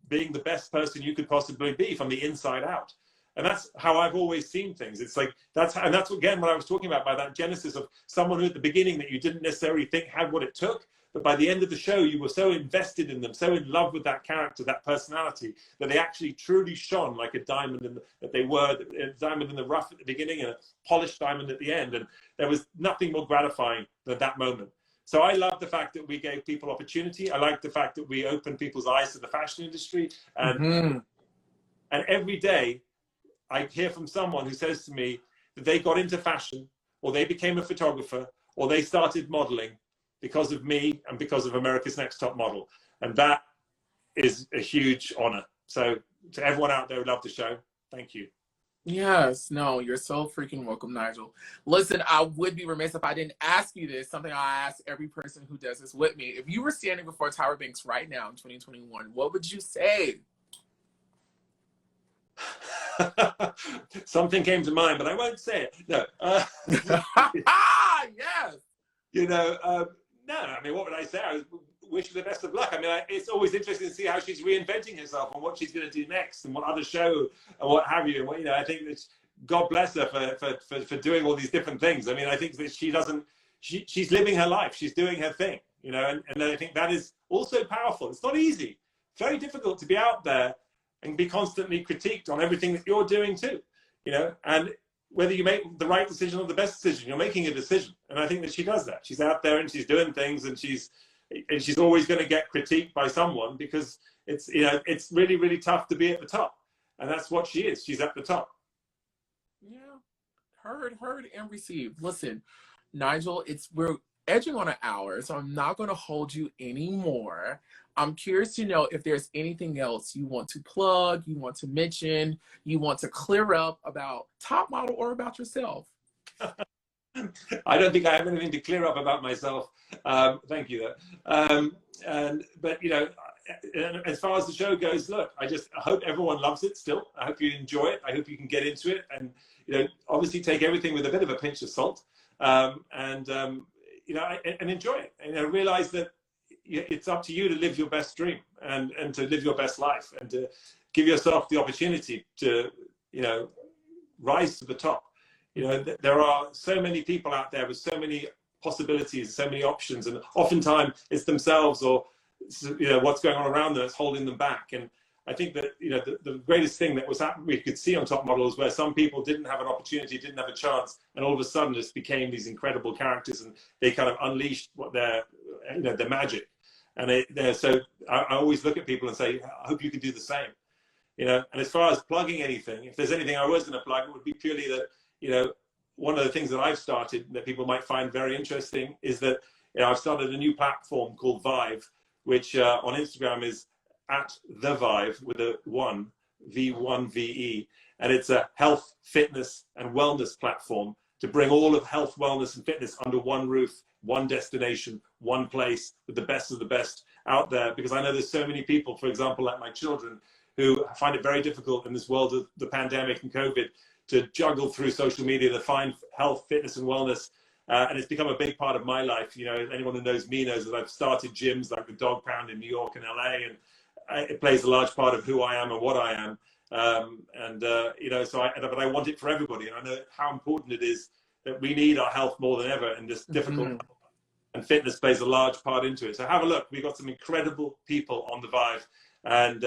being the best person you could possibly be from the inside out. And that's how I've always seen things. It's like, that's again what I was talking about, by that genesis of someone who at the beginning that you didn't necessarily think had what it took, but by the end of the show, you were so invested in them, so in love with that character, that personality, that they actually truly shone like a diamond, that they were a diamond in the rough at the beginning and a polished diamond at the end. And there was nothing more gratifying than that moment. So I love the fact that we gave people opportunity. I like the fact that we opened people's eyes to the fashion industry. And every day I hear from someone who says to me that they got into fashion, or they became a photographer, or they started modeling because of me and because of America's Next Top Model. And that is a huge honor. So to everyone out there who loved the show, thank you. Yes, no, you're so freaking welcome, Nigel. Listen, I would be remiss if I didn't ask you this, something I ask every person who does this with me. If you were standing before Tyra Banks right now in 2021, what would you say? Something came to mind, but I won't say it. No. Yes. You know, no, I mean, what would I say? I wish her the best of luck. I mean, it's always interesting to see how she's reinventing herself and what she's going to do next and what other show and what have you. And what, you know, I think that God bless her for doing all these different things. I mean, I think that she's living her life. She's doing her thing, you know, and I think that is also powerful. It's not easy. It's very difficult to be out there and be constantly critiqued on everything that you're doing too, you know, and whether you make the right decision or the best decision, you're making a decision. And I think that she does that. She's out there and she's doing things, and she's always going to get critiqued by someone, because it's, you know, it's really, really tough to be at the top. And that's what she is. She's at the top. Yeah. Heard and received. Listen, Nigel, we're edging on an hour, so I'm not going to hold you anymore. I'm curious to know if there's anything else you want to plug, you want to mention, you want to clear up about Top Model or about yourself. I don't think I have anything to clear up about myself. Thank you, though. But, you know, as far as the show goes, look, I hope everyone loves it still. I hope you enjoy it. I hope you can get into it. And, you know, obviously take everything with a bit of a pinch of salt. You know, and enjoy it. And, you know, realize that it's up to you to live your best dream and to live your best life, and to give yourself the opportunity to, you know, rise to the top. You know, there are so many people out there with so many possibilities, so many options, and oftentimes it's themselves or what's going on around them that's holding them back. And I think that the greatest thing that was happening, we could see on Top Model, is where some people didn't have an opportunity, didn't have a chance, and all of a sudden just became these incredible characters, and they kind of unleashed what their magic. And so I always look at people and say, I hope you can do the same. And as far as plugging anything, if there's anything I was going to plug, it would be purely that one of the things that I've started that people might find very interesting is that I've started a new platform called Vive, which on Instagram is @TheVive with a one, V1VE. And it's a health, fitness, and wellness platform to bring all of health, wellness, and fitness under one roof, one destination, one place, with the best of the best out there. Because I know there's so many people, for example, like my children, who find it very difficult in this world of the pandemic and COVID to juggle through social media to find health, fitness, and wellness. And it's become a big part of my life. Anyone who knows me knows that I've started gyms like the Dog Pound in New York and LA, and it plays a large part of who I am and what I am. But I want it for everybody. And I know how important it is that we need our health more than ever in this difficult, and fitness plays a large part into it. So have a look. We've got some incredible people on the Vive, and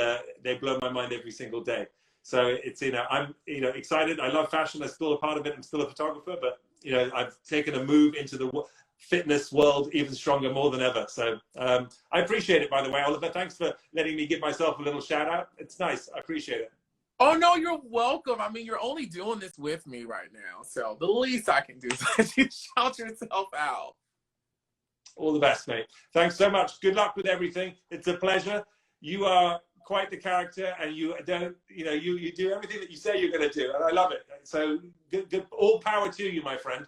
they blow my mind every single day. So it's, I'm, excited. I love fashion. I'm still a part of it. I'm still a photographer, but, I've taken a move into the fitness world even stronger, more than ever. So I appreciate it, by the way, Oliver. Thanks for letting me give myself a little shout out. It's nice. I appreciate it. Oh, no, you're welcome. I mean, you're only doing this with me right now. So the least I can do is let you shout yourself out. All the best, mate. Thanks so much. Good luck with everything. It's a pleasure. You are quite the character, and you don't, you do everything that you say you're going to do, and I love it. So good, all power to you, my friend.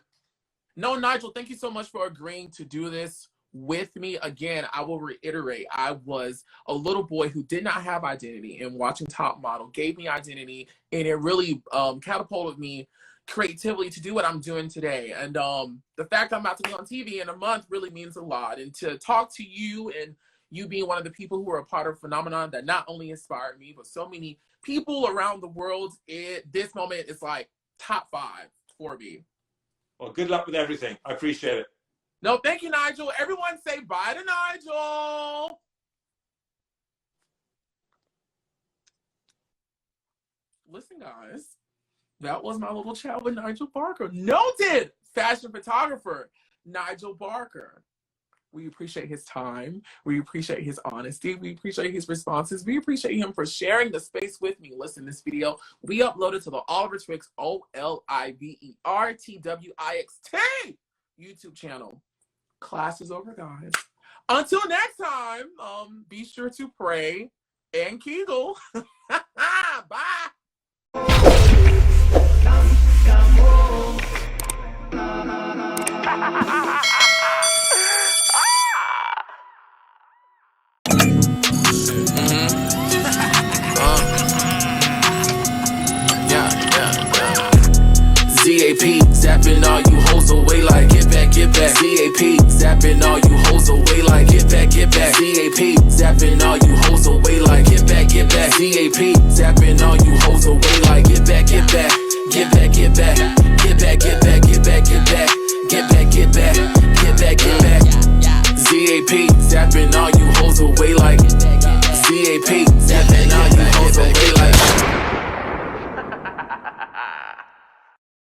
No, Nigel, thank you so much for agreeing to do this with me. Again, I will reiterate, I was a little boy who did not have identity, and watching Top Model gave me identity, and it really catapulted me creatively to do what I'm doing today. And the fact I'm about to be on TV in a month really means a lot. And to talk to you, and you being one of the people who are a part of a phenomenon that not only inspired me, but so many people around the world, this moment is like top 5 for me. Well, good luck with everything. I appreciate it. No, thank you, Nigel. Everyone say bye to Nigel. Listen, guys, that was my little chat with Nigel Barker. Noted fashion photographer Nigel Barker. We appreciate his time. We appreciate his honesty. We appreciate his responses. We appreciate him for sharing the space with me. Listen, this video we uploaded to the Oliver Twixt, OliverTwixt YouTube channel. Class is over, guys. Until next time, be sure to pray and kegel. Bye. ZAP, zapping all you hoes away like get back, get back. ZAP, zapping all you hoes away like get back, get back. ZAP, zapping all you hoes away like get back, get back. ZAP, zapping all you hoes away like get back, get back. Get back, get back. Get back, get back, get back, get back. Get back, get back. Get back, get back. ZAP, zapping all you hoes away like ZAP, zapping all you hoes away like